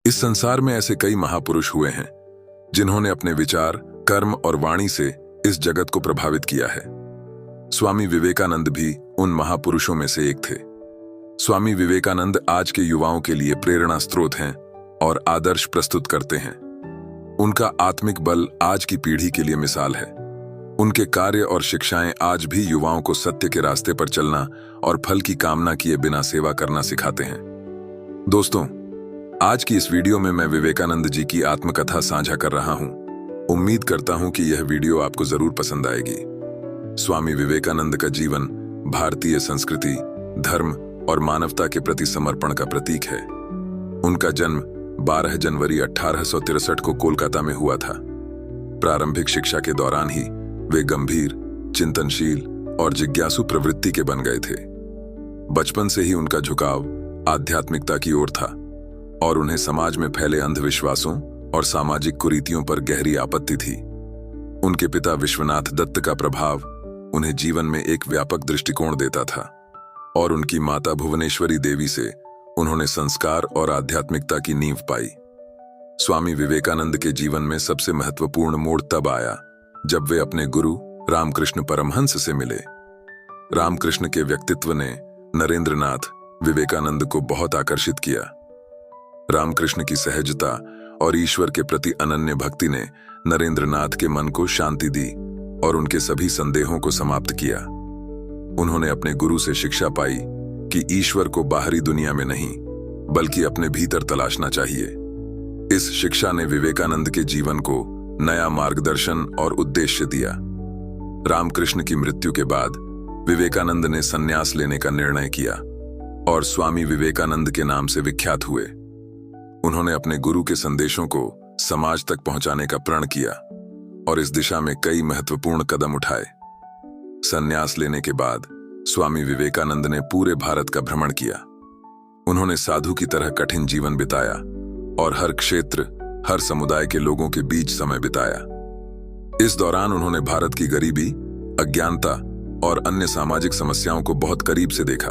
इस संसार में ऐसे कई महापुरुष हुए हैं जिन्होंने अपने विचार, कर्म और वाणी से इस जगत को प्रभावित किया है। स्वामी विवेकानंद भी उन महापुरुषों में से एक थे। स्वामी विवेकानंद आज के युवाओं के लिए प्रेरणा स्रोत हैं और आदर्श प्रस्तुत करते हैं। उनका आत्मिक बल आज की पीढ़ी के लिए मिसाल है। उनके कार्य और शिक्षाएं आज भी युवाओं को सत्य के रास्ते पर चलना और फल की कामना किए बिना सेवा करना सिखाते हैं। दोस्तों, आज की इस वीडियो में मैं विवेकानंद जी की आत्मकथा साझा कर रहा हूं। उम्मीद करता हूं कि यह वीडियो आपको जरूर पसंद आएगी। स्वामी विवेकानंद का जीवन भारतीय संस्कृति, धर्म और मानवता के प्रति समर्पण का प्रतीक है। उनका जन्म 12 जनवरी 1863 को कोलकाता में हुआ था। प्रारंभिक शिक्षा के दौरान ही वे गंभीर, चिंतनशील और जिज्ञासु प्रवृत्ति के बन गए थे। बचपन से ही उनका झुकाव आध्यात्मिकता की ओर था और उन्हें समाज में फैले अंधविश्वासों और सामाजिक कुरीतियों पर गहरी आपत्ति थी। उनके पिता विश्वनाथ दत्त का प्रभाव उन्हें जीवन में एक व्यापक दृष्टिकोण देता था और उनकी माता भुवनेश्वरी देवी से उन्होंने संस्कार और आध्यात्मिकता की नींव पाई। स्वामी विवेकानंद के जीवन में सबसे महत्वपूर्ण मोड़ तब आया जब वे अपने गुरु रामकृष्ण परमहंस से मिले। रामकृष्ण के व्यक्तित्व ने नरेंद्रनाथ विवेकानंद को बहुत आकर्षित किया। रामकृष्ण की सहजता और ईश्वर के प्रति अनन्य भक्ति ने नरेंद्रनाथ के मन को शांति दी और उनके सभी संदेहों को समाप्त किया। उन्होंने अपने गुरु से शिक्षा पाई कि ईश्वर को बाहरी दुनिया में नहीं बल्कि अपने भीतर तलाशना चाहिए। इस शिक्षा ने विवेकानंद के जीवन को नया मार्गदर्शन और उद्देश्य दिया। रामकृष्ण की मृत्यु के बाद विवेकानंद ने संन्यास लेने का निर्णय किया और स्वामी विवेकानंद के नाम से विख्यात हुए। उन्होंने अपने गुरु के संदेशों को समाज तक पहुंचाने का प्रण किया और इस दिशा में कई महत्वपूर्ण कदम उठाए। संन्यास लेने के बाद स्वामी विवेकानंद ने पूरे भारत का भ्रमण किया। उन्होंने साधु की तरह कठिन जीवन बिताया और हर क्षेत्र, हर समुदाय के लोगों के बीच समय बिताया। इस दौरान उन्होंने भारत की गरीबी, अज्ञानता और अन्य सामाजिक समस्याओं को बहुत करीब से देखा।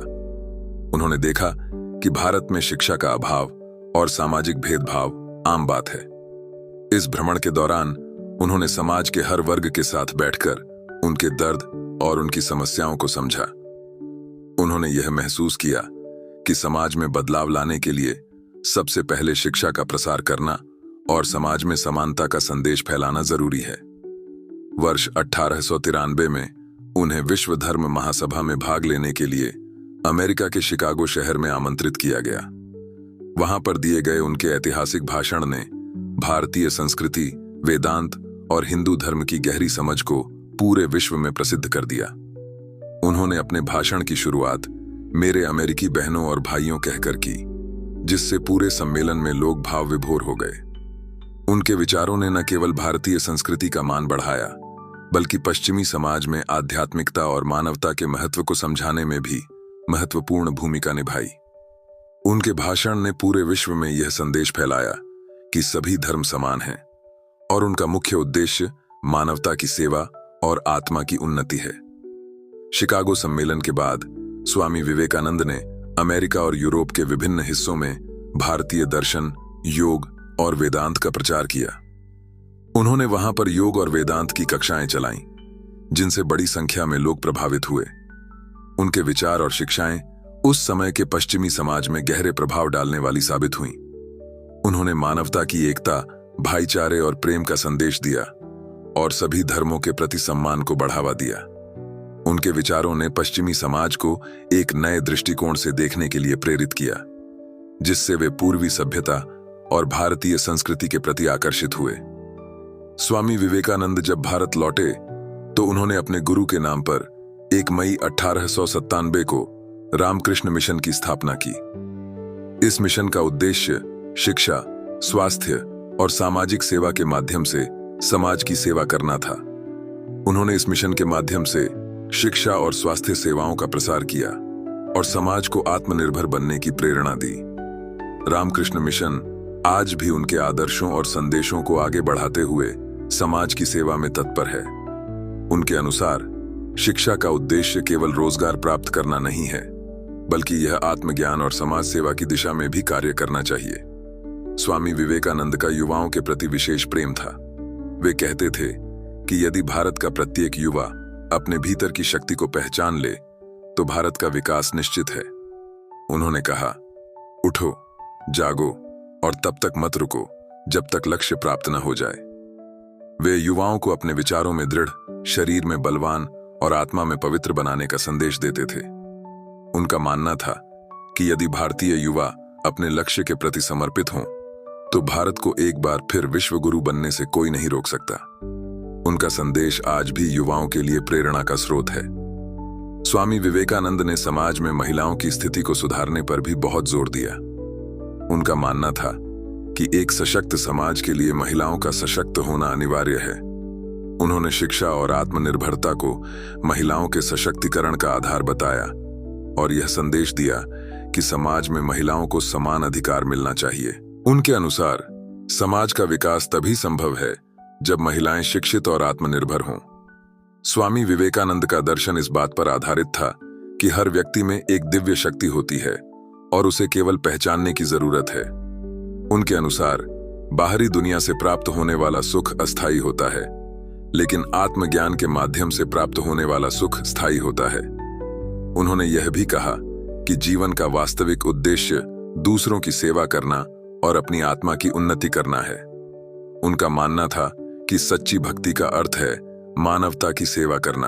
उन्होंने देखा कि भारत में शिक्षा का अभाव और सामाजिक भेदभाव आम बात है। इस भ्रमण के दौरान उन्होंने समाज के हर वर्ग के साथ बैठकर उनके दर्द और उनकी समस्याओं को समझा। उन्होंने यह महसूस किया कि समाज में बदलाव लाने के लिए सबसे पहले शिक्षा का प्रसार करना और समाज में समानता का संदेश फैलाना जरूरी है। वर्ष 1893 में उन्हें विश्व धर्म महासभा में भाग लेने के लिए अमेरिका के शिकागो शहर में आमंत्रित किया गया। वहां पर दिए गए उनके ऐतिहासिक भाषण ने भारतीय संस्कृति, वेदांत और हिंदू धर्म की गहरी समझ को पूरे विश्व में प्रसिद्ध कर दिया। उन्होंने अपने भाषण की शुरुआत मेरे अमेरिकी बहनों और भाइयों कहकर की, जिससे पूरे सम्मेलन में लोग भाव विभोर हो गए। उनके विचारों ने न केवल भारतीय संस्कृति का मान बढ़ाया बल्कि पश्चिमी समाज में आध्यात्मिकता और मानवता के महत्व को समझाने में भी महत्वपूर्ण भूमिका निभाई। उनके भाषण ने पूरे विश्व में यह संदेश फैलाया कि सभी धर्म समान हैं और उनका मुख्य उद्देश्य मानवता की सेवा और आत्मा की उन्नति है। शिकागो सम्मेलन के बाद स्वामी विवेकानंद ने अमेरिका और यूरोप के विभिन्न हिस्सों में भारतीय दर्शन, योग और वेदांत का प्रचार किया। उन्होंने वहां पर योग और वेदांत की कक्षाएं चलाईं, जिनसे बड़ी संख्या में लोग प्रभावित हुए। उनके विचार और शिक्षाएं उस समय के पश्चिमी समाज में गहरे प्रभाव डालने वाली साबित हुईं। उन्होंने मानवता की एकता, भाईचारे और प्रेम का संदेश दिया और सभी धर्मों के प्रति सम्मान को बढ़ावा दिया। उनके विचारों ने पश्चिमी समाज को एक नए दृष्टिकोण से देखने के लिए प्रेरित किया, जिससे वे पूर्वी सभ्यता और भारतीय संस्कृति के प्रति आकर्षित हुए। स्वामी विवेकानंद जब भारत लौटे तो उन्होंने अपने गुरु के नाम पर 1 मई 1897 को रामकृष्ण मिशन की स्थापना की। इस मिशन का उद्देश्य शिक्षा, स्वास्थ्य और सामाजिक सेवा के माध्यम से समाज की सेवा करना था। उन्होंने इस मिशन के माध्यम से शिक्षा और स्वास्थ्य सेवाओं का प्रसार किया और समाज को आत्मनिर्भर बनने की प्रेरणा दी। रामकृष्ण मिशन आज भी उनके आदर्शों और संदेशों को आगे बढ़ाते हुए समाज की सेवा में तत्पर है। उनके अनुसार शिक्षा का उद्देश्य केवल रोजगार प्राप्त करना नहीं है, बल्कि यह आत्मज्ञान और समाज सेवा की दिशा में भी कार्य करना चाहिए। स्वामी विवेकानंद का युवाओं के प्रति विशेष प्रेम था। वे कहते थे कि यदि भारत का प्रत्येक युवा अपने भीतर की शक्ति को पहचान ले तो भारत का विकास निश्चित है। उन्होंने कहा, उठो, जागो और तब तक मत रुको जब तक लक्ष्य प्राप्त न हो जाए। वे युवाओं को अपने विचारों में दृढ़, शरीर में बलवान और आत्मा में पवित्र बनाने का संदेश देते थे। उनका मानना था कि यदि भारतीय युवा अपने लक्ष्य के प्रति समर्पित हों तो भारत को एक बार फिर विश्व गुरु बनने से कोई नहीं रोक सकता। उनका संदेश आज भी युवाओं के लिए प्रेरणा का स्रोत है। स्वामी विवेकानंद ने समाज में महिलाओं की स्थिति को सुधारने पर भी बहुत जोर दिया। उनका मानना था कि एक सशक्त समाज के लिए महिलाओं का सशक्त होना अनिवार्य है। उन्होंने शिक्षा और आत्मनिर्भरता को महिलाओं के सशक्तिकरण का आधार बताया और यह संदेश दिया कि समाज में महिलाओं को समान अधिकार मिलना चाहिए। उनके अनुसार समाज का विकास तभी संभव है जब महिलाएं शिक्षित और आत्मनिर्भर हों। स्वामी विवेकानंद का दर्शन इस बात पर आधारित था कि हर व्यक्ति में एक दिव्य शक्ति होती है और उसे केवल पहचानने की जरूरत है। उनके अनुसार बाहरी दुनिया से प्राप्त होने वाला सुख अस्थायी होता है, लेकिन आत्मज्ञान के माध्यम से प्राप्त होने वाला सुख स्थायी होता है। उन्होंने यह भी कहा कि जीवन का वास्तविक उद्देश्य दूसरों की सेवा करना और अपनी आत्मा की उन्नति करना है। उनका मानना था कि सच्ची भक्ति का अर्थ है मानवता की सेवा करना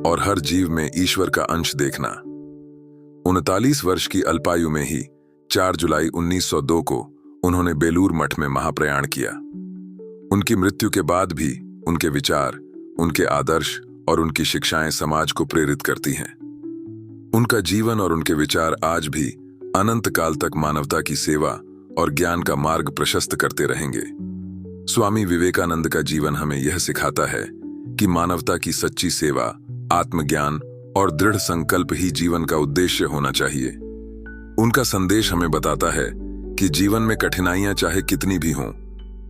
और हर जीव में ईश्वर का अंश देखना। 39 वर्ष की अल्पायु में ही 4 जुलाई 1902 को उन्होंने बेलूर मठ में महाप्रयाण किया। उनकी मृत्यु के बाद भी उनके विचार, उनके आदर्श और उनकी शिक्षाएं समाज को प्रेरित करती हैं। उनका जीवन और उनके विचार आज भी अनंत काल तक मानवता की सेवा और ज्ञान का मार्ग प्रशस्त करते रहेंगे। स्वामी विवेकानंद का जीवन हमें यह सिखाता है कि मानवता की सच्ची सेवा, आत्मज्ञान और दृढ़ संकल्प ही जीवन का उद्देश्य होना चाहिए। उनका संदेश हमें बताता है कि जीवन में कठिनाइयां चाहे कितनी भी हों,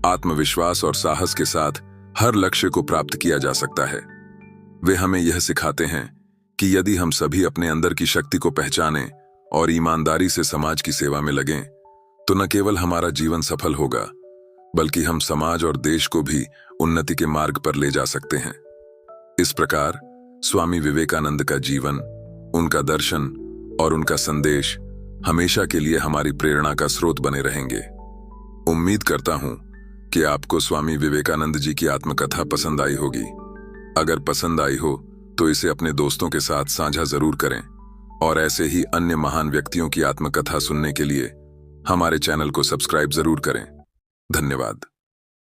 आत्मविश्वास और साहस के साथ हर लक्ष्य को प्राप्त किया जा सकता है। वे हमें यह सिखाते हैं कि यदि हम सभी अपने अंदर की शक्ति को पहचानें और ईमानदारी से समाज की सेवा में लगें, तो न केवल हमारा जीवन सफल होगा, बल्कि हम समाज और देश को भी उन्नति के मार्ग पर ले जा सकते हैं। इस प्रकार स्वामी विवेकानंद का जीवन, उनका दर्शन और उनका संदेश हमेशा के लिए हमारी प्रेरणा का स्रोत बने रहेंगे। उम्मीद करता हूं कि आपको स्वामी विवेकानंद जी की आत्मकथा पसंद आई होगी। अगर पसंद आई हो तो इसे अपने दोस्तों के साथ साझा जरूर करें और ऐसे ही अन्य महान व्यक्तियों की आत्मकथा सुनने के लिए हमारे चैनल को सब्सक्राइब जरूर करें। धन्यवाद।